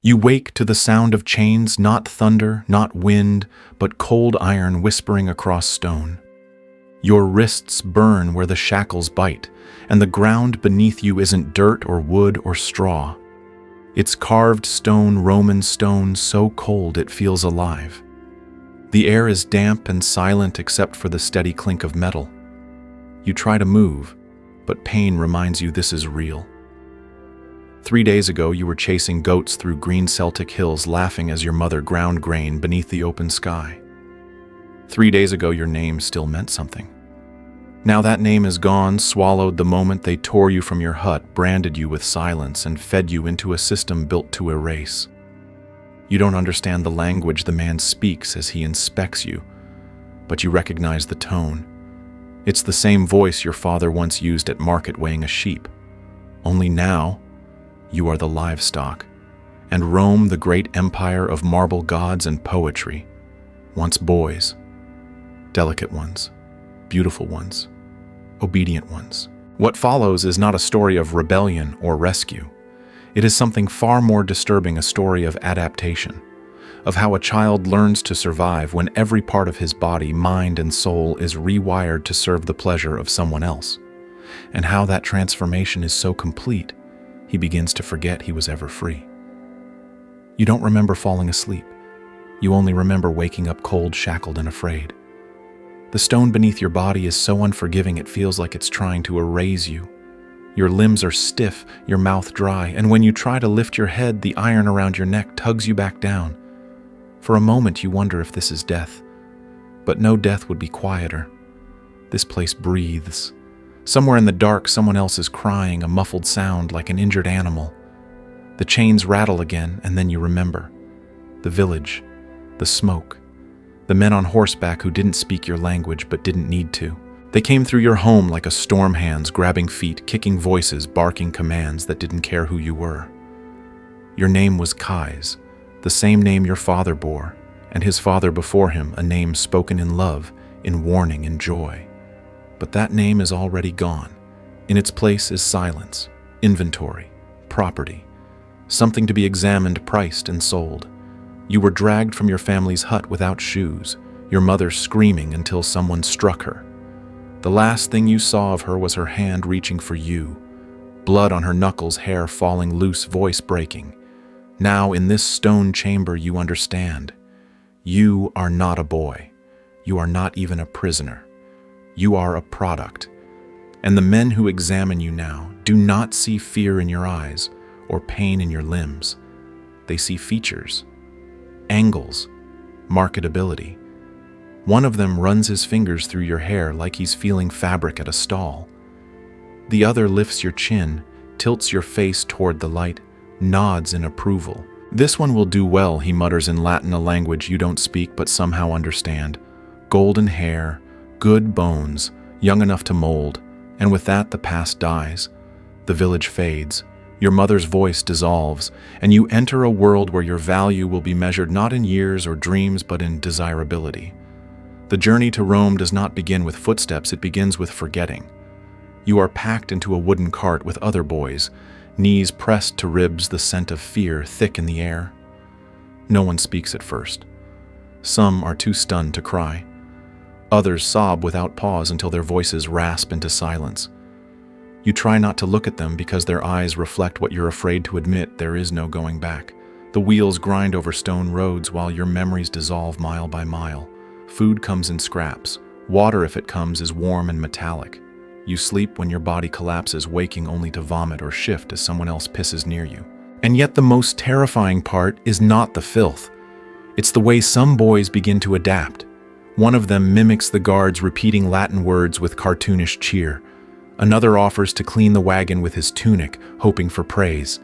You wake to the sound of chains, not thunder, not wind, but cold iron whispering across stone. Your wrists burn where the shackles bite, and the ground beneath you isn't dirt or wood or straw. It's carved stone, Roman stone, so cold it feels alive. The air is damp and silent except for the steady clink of metal. You try to move, but pain reminds you this is real. 3 days ago, you were chasing goats through green Celtic hills, laughing as your mother ground grain beneath the open sky. 3 days ago, your name still meant something. Now that name is gone, swallowed the moment they tore you from your hut, branded you with silence, and fed you into a system built to erase. You don't understand the language the man speaks as he inspects you, but you recognize the tone. It's the same voice your father once used at market weighing a sheep. Only now, you are the livestock, and Rome, the great empire of marble gods and poetry, once boys, delicate ones, beautiful ones, obedient ones. What follows is not a story of rebellion or rescue. It is something far more disturbing, a story of adaptation, of how a child learns to survive when every part of his body, mind, and soul is rewired to serve the pleasure of someone else, and how that transformation is so complete he begins to forget he was ever free. You don't remember falling asleep. You only remember waking up cold, shackled, and afraid. The stone beneath your body is so unforgiving it feels like it's trying to erase you. Your limbs are stiff, your mouth dry, and when you try to lift your head, the iron around your neck tugs you back down. For a moment you wonder if this is death, but no death would be quieter. This place breathes. Somewhere in the dark, someone else is crying, a muffled sound like an injured animal. The chains rattle again, and then you remember. The village, the smoke, the men on horseback who didn't speak your language but didn't need to. They came through your home like a storm, hands grabbing feet, kicking voices, barking commands that didn't care who you were. Your name was Kais, the same name your father bore, and his father before him, a name spoken in love, in warning, in joy. But that name is already gone. In its place is silence, inventory, property, something to be examined, priced, and sold. You were dragged from your family's hut without shoes, your mother screaming until someone struck her. The last thing you saw of her was her hand reaching for you, blood on her knuckles, hair falling loose, voice breaking. Now, in this stone chamber, you understand. You are not a boy. You are not even a prisoner. You are a product. And the men who examine you now do not see fear in your eyes or pain in your limbs. They see features, angles, marketability. One of them runs his fingers through your hair like he's feeling fabric at a stall. The other lifts your chin, tilts your face toward the light, nods in approval. This one will do well, he mutters in Latin, a language you don't speak but somehow understand. Golden hair, good bones, young enough to mold, and with that the past dies. The village fades, your mother's voice dissolves, and you enter a world where your value will be measured not in years or dreams but in desirability. The journey to Rome does not begin with footsteps, it begins with forgetting. You are packed into a wooden cart with other boys, knees pressed to ribs, the scent of fear thick in the air. No one speaks at first. Some are too stunned to cry. Others sob without pause until their voices rasp into silence. You try not to look at them because their eyes reflect what you're afraid to admit: there is no going back. The wheels grind over stone roads while your memories dissolve mile by mile. Food comes in scraps. Water, if it comes, is warm and metallic. You sleep when your body collapses, waking only to vomit or shift as someone else pisses near you. And yet the most terrifying part is not the filth. It's the way some boys begin to adapt. One of them mimics the guards, repeating Latin words with cartoonish cheer. Another offers to clean the wagon with his tunic, hoping for praise.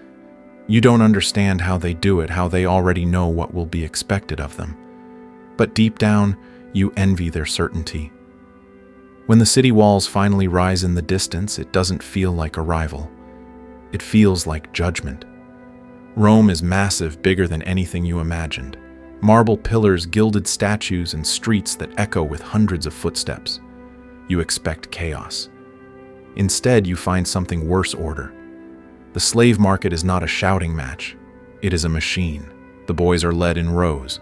You don't understand how they do it, how they already know what will be expected of them. But deep down, you envy their certainty. When the city walls finally rise in the distance, it doesn't feel like arrival. It feels like judgment. Rome is massive, bigger than anything you imagined. Marble pillars, gilded statues, and streets that echo with hundreds of footsteps. You expect chaos. Instead, you find something worse: order. The slave market is not a shouting match. It is a machine. The boys are led in rows.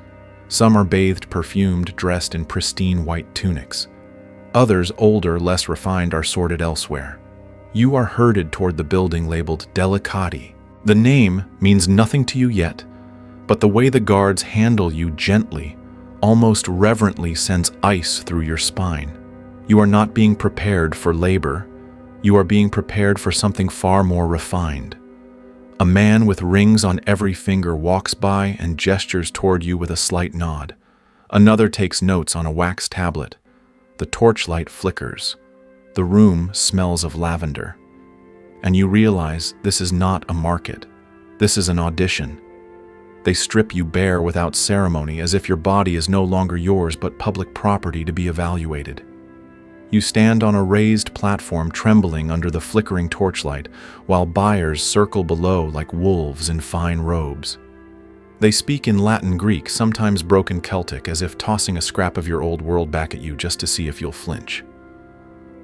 Some are bathed, perfumed, dressed in pristine white tunics. Others, older, less refined, are sorted elsewhere. You are herded toward the building labeled Delicati. The name means nothing to you yet, but the way the guards handle you gently, almost reverently, sends ice through your spine. You are not being prepared for labor. You are being prepared for something far more refined. A man with rings on every finger walks by and gestures toward you with a slight nod. Another takes notes on a wax tablet. The torchlight flickers. The room smells of lavender. And you realize this is not a market. This is an audition. They strip you bare without ceremony, as if your body is no longer yours but public property to be evaluated. You stand on a raised platform trembling under the flickering torchlight, while buyers circle below like wolves in fine robes. They speak in Latin Greek, sometimes broken Celtic, as if tossing a scrap of your old world back at you just to see if you'll flinch.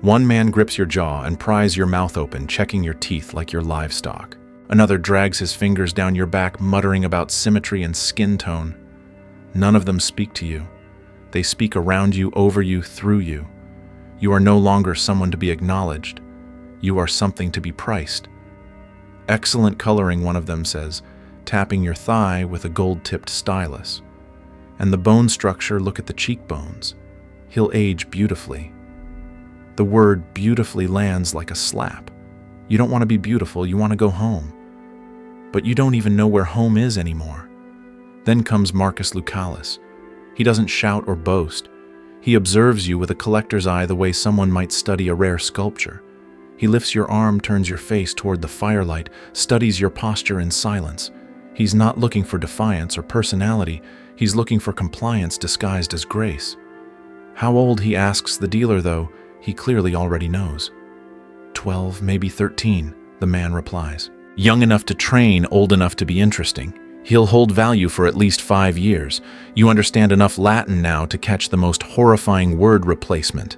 One man grips your jaw and pries your mouth open, checking your teeth like your livestock. Another drags his fingers down your back, muttering about symmetry and skin tone. None of them speak to you. They speak around you, over you, through you. You are no longer someone to be acknowledged. You are something to be priced. Excellent coloring, one of them says, tapping your thigh with a gold-tipped stylus. And the bone structure, look at the cheekbones. He'll age beautifully. The word beautifully lands like a slap. You don't want to be beautiful, you want to go home. But you don't even know where home is anymore. Then comes Marcus Lucalis. He doesn't shout or boast. He observes you with a collector's eye the way someone might study a rare sculpture. He lifts your arm, turns your face toward the firelight, studies your posture in silence. He's not looking for defiance or personality. He's looking for compliance disguised as grace. How old, he asks the dealer, though he clearly already knows. 12, maybe 13, the man replies. Young enough to train, old enough to be interesting. He'll hold value for at least 5 years. You understand enough Latin now to catch the most horrifying word replacement.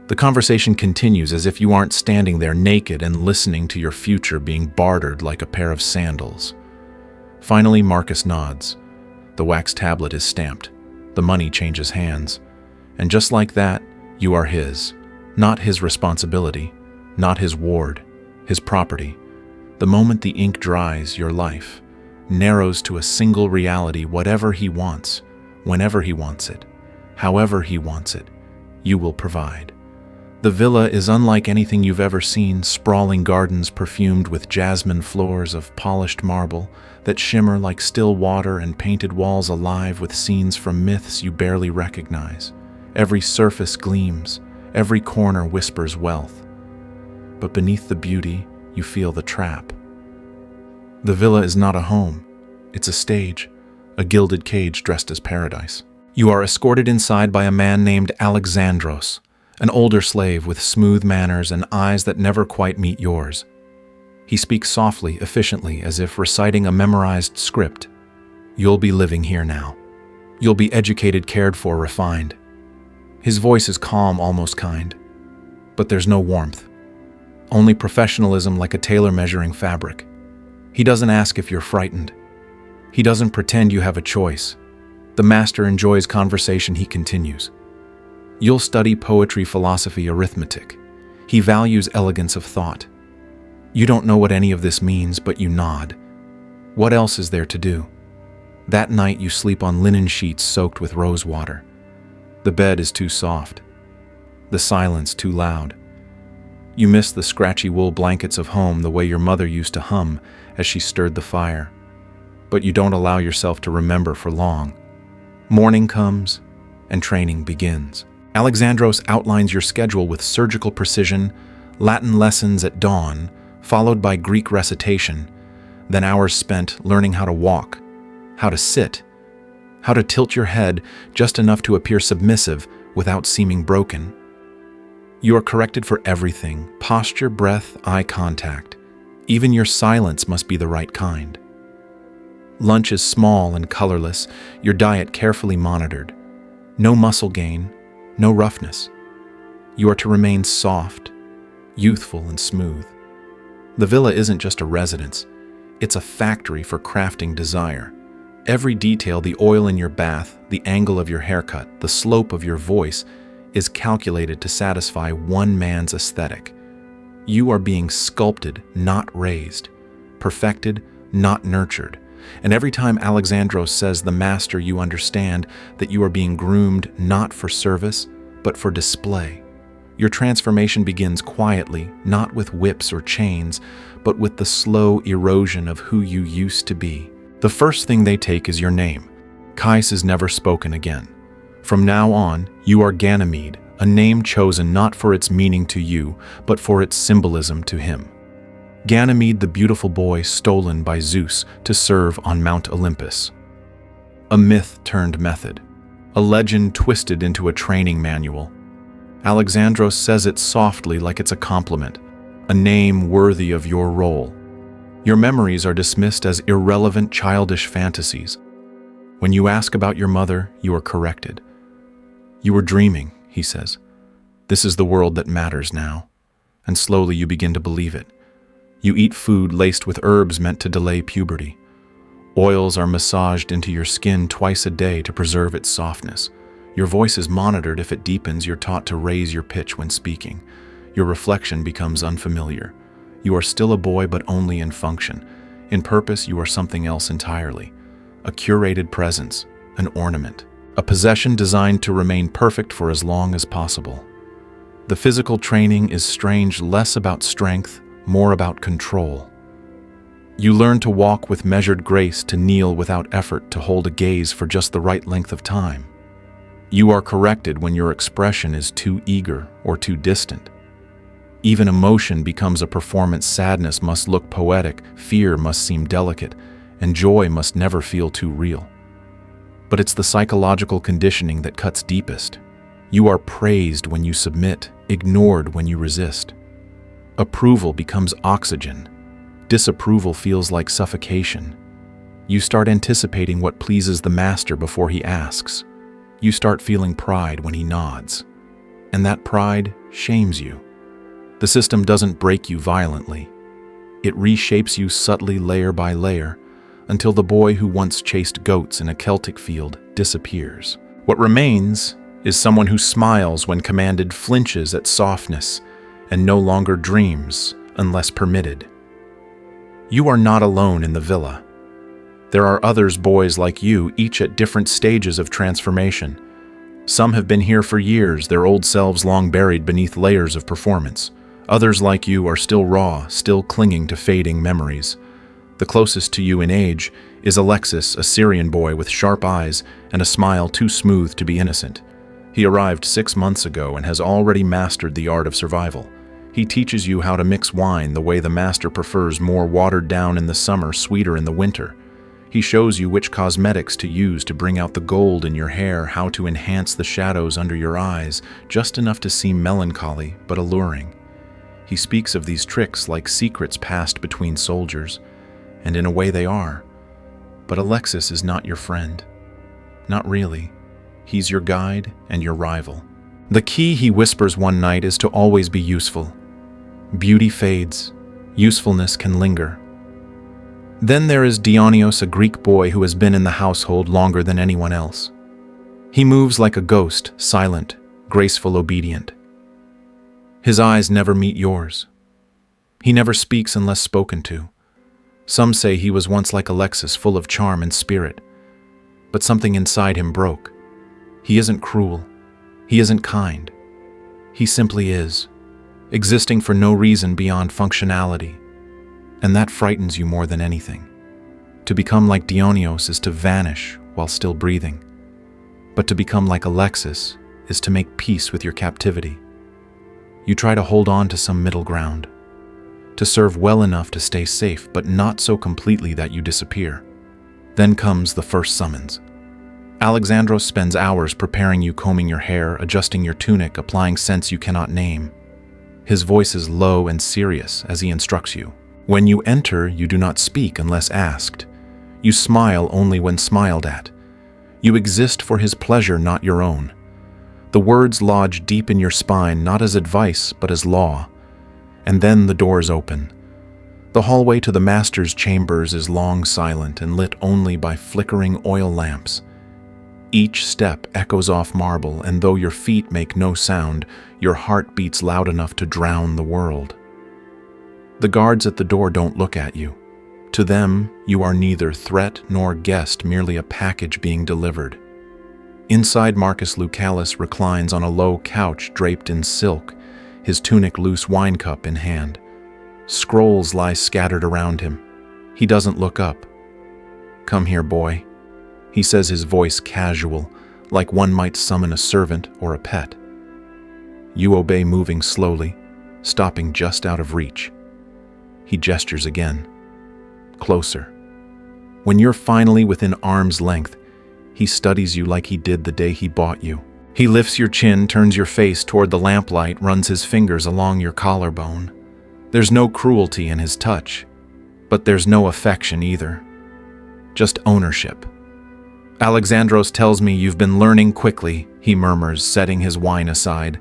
The conversation continues as if you aren't standing there naked and listening to your future being bartered like a pair of sandals. Finally, Marcus nods. The wax tablet is stamped. The money changes hands. And just like that, you are his. Not his responsibility, not his ward, his property. The moment the ink dries, your life narrows to a single reality: whatever he wants, whenever he wants it, however he wants it, you will provide. The villa is unlike anything you've ever seen: sprawling gardens perfumed with jasmine floors of polished marble that shimmer like still water, and painted walls alive with scenes from myths you barely recognize. Every surface gleams, every corner whispers wealth. But beneath the beauty, you feel the trap. The villa is not a home. It's a stage, a gilded cage dressed as paradise. You are escorted inside by a man named Alexandros, an older slave with smooth manners and eyes that never quite meet yours. He speaks softly, efficiently, as if reciting a memorized script. You'll be living here now. You'll be educated, cared for, refined. His voice is calm, almost kind. But there's no warmth. Only professionalism, like a tailor measuring fabric. He doesn't ask if you're frightened. He doesn't pretend you have a choice. The master enjoys conversation, he continues. You'll study poetry, philosophy, arithmetic. He values elegance of thought. You don't know what any of this means, but you nod. What else is there to do? That night you sleep on linen sheets soaked with rose water. The bed is too soft. The silence too loud. You miss the scratchy wool blankets of home the way your mother used to hum as she stirred the fire. But you don't allow yourself to remember for long. Morning comes, and training begins. Alexandros outlines your schedule with surgical precision: Latin lessons at dawn, followed by Greek recitation, then hours spent learning how to walk, how to sit, how to tilt your head just enough to appear submissive without seeming broken. You are corrected for everything: posture, breath, eye contact. Even your silence must be the right kind. Lunch is small and colorless, your diet carefully monitored. No muscle gain, no roughness. You are to remain soft, youthful, and smooth. The villa isn't just a residence. It's a factory for crafting desire. Every detail, the oil in your bath, the angle of your haircut, the slope of your voice, is calculated to satisfy one man's aesthetic. You are being sculpted, not raised, perfected, not nurtured. And every time Alexandros says the master, you understand that you are being groomed not for service, but for display. Your transformation begins quietly, not with whips or chains, but with the slow erosion of who you used to be. The first thing they take is your name. Kais is never spoken again. From now on, you are Ganymede, a name chosen not for its meaning to you, but for its symbolism to him. Ganymede, the beautiful boy stolen by Zeus to serve on Mount Olympus. A myth turned method, a legend twisted into a training manual. Alexandros says it softly like it's a compliment, a name worthy of your role. Your memories are dismissed as irrelevant childish fantasies. When you ask about your mother, you are corrected. You were dreaming, he says. This is the world that matters now. And slowly you begin to believe it. You eat food laced with herbs meant to delay puberty. Oils are massaged into your skin twice a day to preserve its softness. Your voice is monitored. If it deepens, you're taught to raise your pitch when speaking. Your reflection becomes unfamiliar. You are still a boy, but only in function. In purpose, you are something else entirely. A curated presence, an ornament, a possession designed to remain perfect for as long as possible. The physical training is strange, less about strength, more about control. You learn to walk with measured grace, to kneel without effort, to hold a gaze for just the right length of time. You are corrected when your expression is too eager or too distant. Even emotion becomes a performance. Sadness must look poetic, fear must seem delicate, and joy must never feel too real. But it's the psychological conditioning that cuts deepest. You are praised when you submit, ignored when you resist. Approval becomes oxygen. Disapproval feels like suffocation. You start anticipating what pleases the master before he asks. You start feeling pride when he nods. And that pride shames you. The system doesn't break you violently. It reshapes you subtly, layer by layer, until the boy who once chased goats in a Celtic field disappears. What remains is someone who smiles when commanded, flinches at softness, and no longer dreams unless permitted. You are not alone in the villa. There are others, boys like you, each at different stages of transformation. Some have been here for years, their old selves long buried beneath layers of performance. Others like you are still raw, still clinging to fading memories. The closest to you in age is Alexis, a Syrian boy with sharp eyes and a smile too smooth to be innocent. He arrived 6 months ago and has already mastered the art of survival. He teaches you how to mix wine the way the master prefers, more watered down in the summer, sweeter in the winter. He shows you which cosmetics to use to bring out the gold in your hair, how to enhance the shadows under your eyes, just enough to seem melancholy but alluring. He speaks of these tricks like secrets passed between soldiers, and in a way they are. But Alexis is not your friend. Not really. He's your guide and your rival. The key, he whispers one night, is to always be useful. Beauty fades. Usefulness can linger. Then there is Dionysos, a Greek boy who has been in the household longer than anyone else. He moves like a ghost, silent, graceful, obedient. His eyes never meet yours. He never speaks unless spoken to. Some say he was once like Alexis, full of charm and spirit. But something inside him broke. He isn't cruel. He isn't kind. He simply is, existing for no reason beyond functionality. And that frightens you more than anything. To become like Dionysos is to vanish while still breathing. But to become like Alexis is to make peace with your captivity. You try to hold on to some middle ground, to serve well enough to stay safe, but not so completely that you disappear. Then comes the first summons. Alexandros spends hours preparing you, combing your hair, adjusting your tunic, applying scents you cannot name. His voice is low and serious as he instructs you. When you enter, you do not speak unless asked. You smile only when smiled at. You exist for his pleasure, not your own. The words lodge deep in your spine, not as advice, but as law. And then the doors open. The hallway to the master's chambers is long silent and lit only by flickering oil lamps. Each step echoes off marble, and though your feet make no sound, your heart beats loud enough to drown the world. The guards at the door don't look at you. To them, you are neither threat nor guest, merely a package being delivered. Inside, Marcus Lucalis reclines on a low couch draped in silk, his tunic loose wine cup in hand. Scrolls lie scattered around him. He doesn't look up. "Come here, boy," he says, his voice casual, like one might summon a servant or a pet. You obey, moving slowly, stopping just out of reach. He gestures again. Closer. When you're finally within arm's length, he studies you like he did the day he bought you. He lifts your chin, turns your face toward the lamplight, runs his fingers along your collarbone. There's no cruelty in his touch, but there's no affection either. Just ownership. "Alexandros tells me you've been learning quickly," he murmurs, setting his wine aside.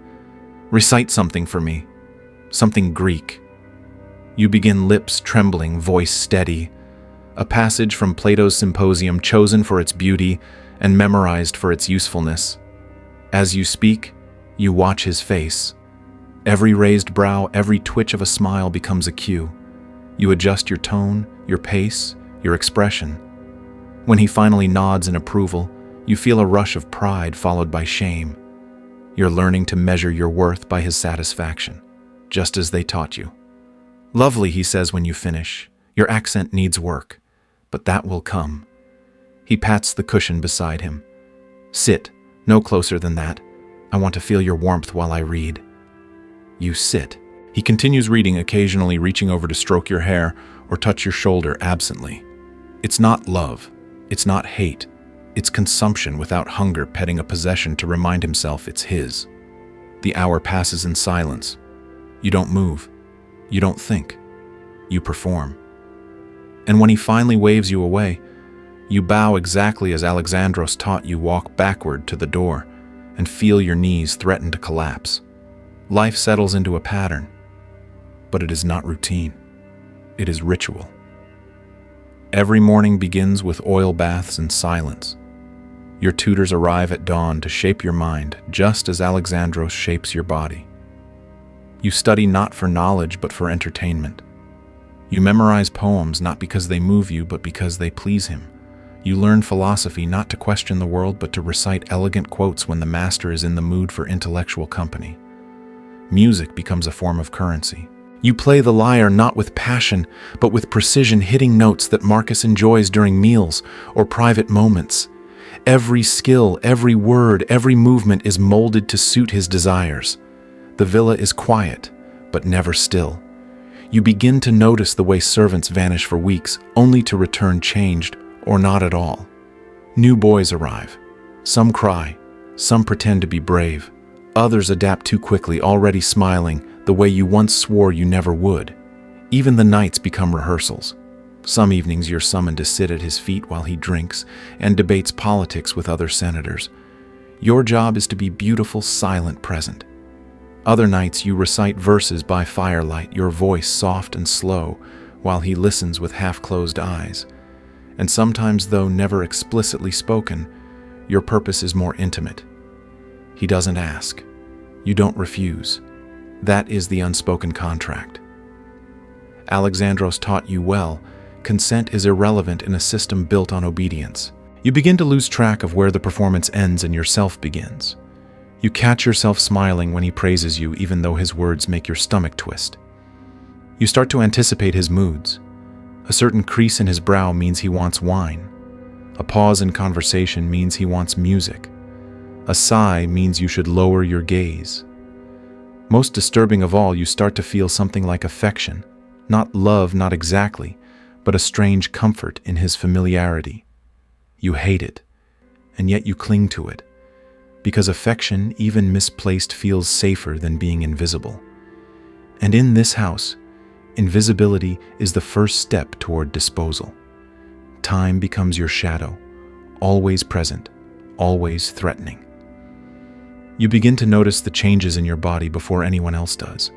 "Recite something for me. Something Greek." You begin, lips trembling, voice steady. A passage from Plato's Symposium, chosen for its beauty and memorized for its usefulness. As you speak, you watch his face. Every raised brow, every twitch of a smile becomes a cue. You adjust your tone, your pace, your expression. When he finally nods in approval, you feel a rush of pride followed by shame. You're learning to measure your worth by his satisfaction, just as they taught you. "Lovely," he says when you finish. "Your accent needs work, but that will come." He pats the cushion beside him. "Sit, no closer than that. I want to feel your warmth while I read." You sit. He continues reading, occasionally reaching over to stroke your hair or touch your shoulder absently. It's not love. It's not hate. It's consumption without hunger, petting a possession to remind himself it's his. The hour passes in silence. You don't move. You don't think. You perform. And when he finally waves you away, you bow exactly as Alexandros taught you, walk backward to the door, and feel your knees threaten to collapse. Life settles into a pattern, but it is not routine. It is ritual. Every morning begins with oil baths and silence. Your tutors arrive at dawn to shape your mind, just as Alexandros shapes your body. You study not for knowledge, but for entertainment. You memorize poems not because they move you, but because they please him. You learn philosophy not to question the world, but to recite elegant quotes when the master is in the mood for intellectual company. Music becomes a form of currency. You play the lyre not with passion, but with precision, hitting notes that Marcus enjoys during meals or private moments. Every skill, every word, every movement is molded to suit his desires. The villa is quiet, but never still. You begin to notice the way servants vanish for weeks, only to return changed or not at all. New boys arrive. Some cry, some pretend to be brave. Others adapt too quickly, already smiling, the way you once swore you never would. Even the nights become rehearsals. Some evenings you're summoned to sit at his feet while he drinks and debates politics with other senators. Your job is to be beautiful, silent, present. Other nights you recite verses by firelight, your voice soft and slow, while he listens with half-closed eyes. And sometimes, though never explicitly spoken, your purpose is more intimate. He doesn't ask. You don't refuse. That is the unspoken contract. Alexandros taught you well, consent is irrelevant in a system built on obedience. You begin to lose track of where the performance ends and yourself begins. You catch yourself smiling when he praises you, even though his words make your stomach twist. You start to anticipate his moods. A certain crease in his brow means he wants wine. A pause in conversation means he wants music. A sigh means you should lower your gaze. Most disturbing of all, you start to feel something like affection. Not love, not exactly, but a strange comfort in his familiarity. You hate it, and yet you cling to it. Because affection, even misplaced, feels safer than being invisible. And in this house, invisibility is the first step toward disposal. Time becomes your shadow, always present, always threatening. You begin to notice the changes in your body before anyone else does.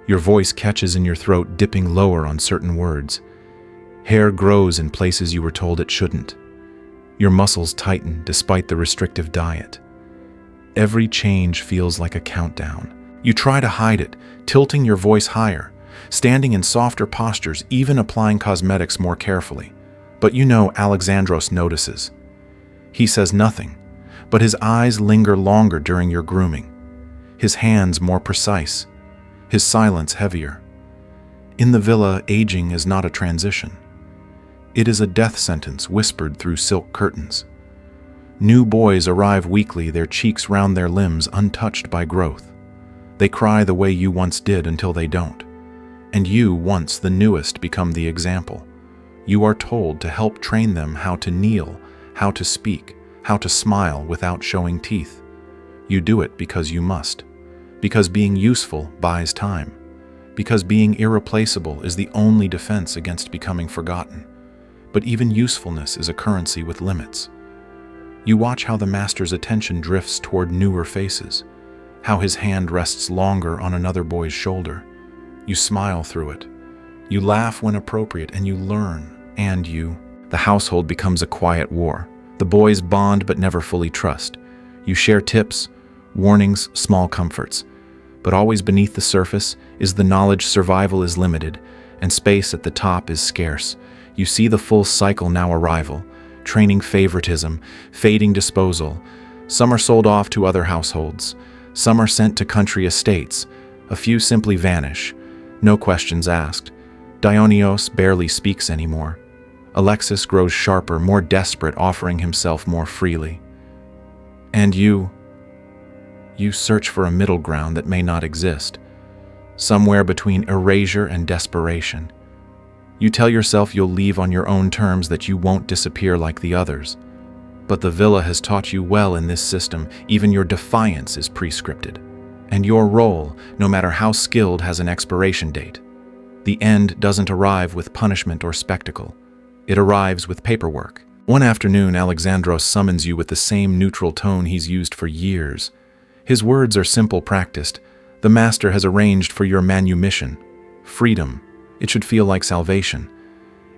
Your voice catches in your throat, dipping lower on certain words. Hair grows in places you were told it shouldn't. Your muscles tighten despite the restrictive diet. Every change feels like a countdown. You try to hide it, tilting your voice higher, standing in softer postures, even applying cosmetics more carefully. But you know Alexandros notices. He says nothing, but his eyes linger longer during your grooming. His hands more precise, his silence heavier. In the villa, aging is not a transition. It is a death sentence whispered through silk curtains. New boys arrive weekly, their cheeks round their limbs untouched by growth. They cry the way you once did until they don't. And you, once the newest, become the example. You are told to help train them how to kneel, how to speak, how to smile without showing teeth. You do it because you must. Because being useful buys time. Because being irreplaceable is the only defense against becoming forgotten. But even usefulness is a currency with limits. You watch how the master's attention drifts toward newer faces, how his hand rests longer on another boy's shoulder. You smile through it. You laugh when appropriate, and you learn. And the household becomes a quiet war. The boys bond but never fully trust. You share tips, warnings, small comforts. But always beneath the surface is the knowledge survival is limited, and space at the top is scarce. You see the full cycle now: arrival, training favoritism, fading disposal. Some are sold off to other households. Some are sent to country estates. A few simply vanish, no questions asked. Dionysos barely speaks anymore. Alexis grows sharper, more desperate, offering himself more freely. And you search for a middle ground that may not exist, somewhere between erasure and desperation. You tell yourself you'll leave on your own terms, that you won't disappear like the others. But the villa has taught you well in this system. Even your defiance is pre-scripted. And your role, no matter how skilled, has an expiration date. The end doesn't arrive with punishment or spectacle. It arrives with paperwork. One afternoon, Alexandros summons you with the same neutral tone he's used for years. His words are simple, practiced. The master has arranged for your manumission. Freedom. It should feel like salvation.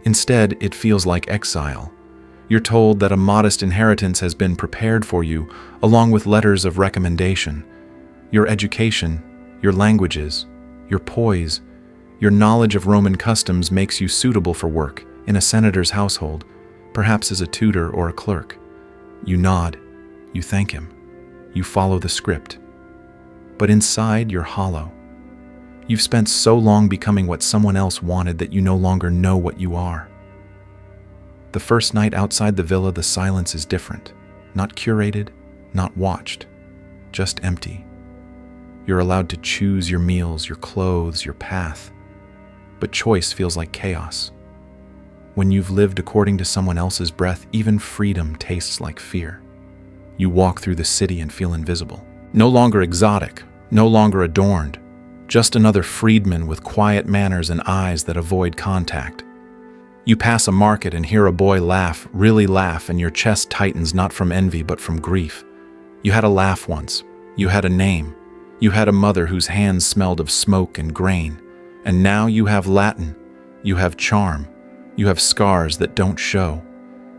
Instead, it feels like exile. You're told that a modest inheritance has been prepared for you, along with letters of recommendation. Your education, your languages, your poise, your knowledge of Roman customs makes you suitable for work in a senator's household, perhaps as a tutor or a clerk. You nod. You thank him. You follow the script. But inside, you're hollow. You've spent so long becoming what someone else wanted that you no longer know what you are. The first night outside the villa, the silence is different. Not curated, not watched, just empty. You're allowed to choose your meals, your clothes, your path. But choice feels like chaos. When you've lived according to someone else's breath, even freedom tastes like fear. You walk through the city and feel invisible. No longer exotic, no longer adorned. Just another freedman with quiet manners and eyes that avoid contact. You pass a market and hear a boy laugh, really laugh, and your chest tightens, not from envy but from grief. You had a laugh once. You had a name. You had a mother whose hands smelled of smoke and grain. And now you have Latin. You have charm. You have scars that don't show.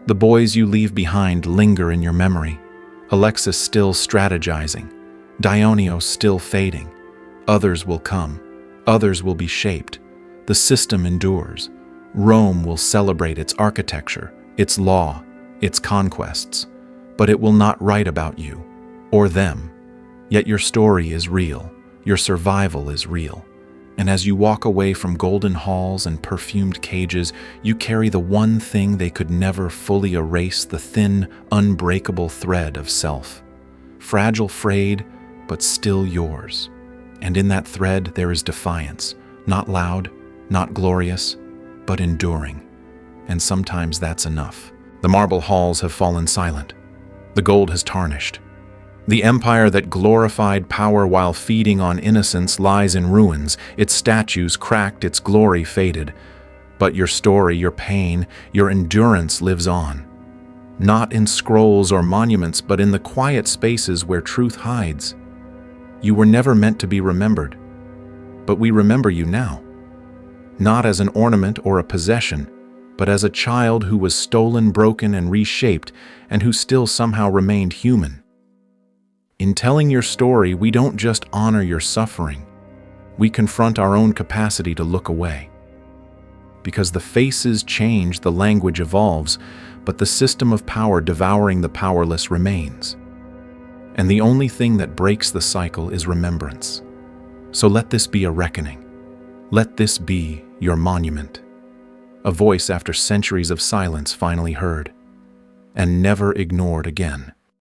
The boys you leave behind linger in your memory. Alexis still strategizing. Dionysos still fading. Others will come. Others will be shaped. The system endures. Rome will celebrate its architecture, its law, its conquests. But it will not write about you, or them. Yet your story is real. Your survival is real. And as you walk away from golden halls and perfumed cages, you carry the one thing they could never fully erase, the thin, unbreakable thread of self. Fragile, frayed, but still yours. And in that thread there is defiance, not loud, not glorious, but enduring. And sometimes that's enough. The marble halls have fallen silent. The gold has tarnished. The empire that glorified power while feeding on innocence lies in ruins, its statues cracked, its glory faded. But your story, your pain, your endurance lives on. Not in scrolls or monuments, but in the quiet spaces where truth hides. You were never meant to be remembered. but we remember you now. Not as an ornament or a possession, but as a child who was stolen, broken, and reshaped, and who still somehow remained human. In telling your story, we don't just honor your suffering, we confront our own capacity to look away. Because the faces change, the language evolves, but the system of power devouring the powerless remains. And the only thing that breaks the cycle is remembrance. So let this be a reckoning. Let this be your monument. A voice after centuries of silence finally heard, and never ignored again.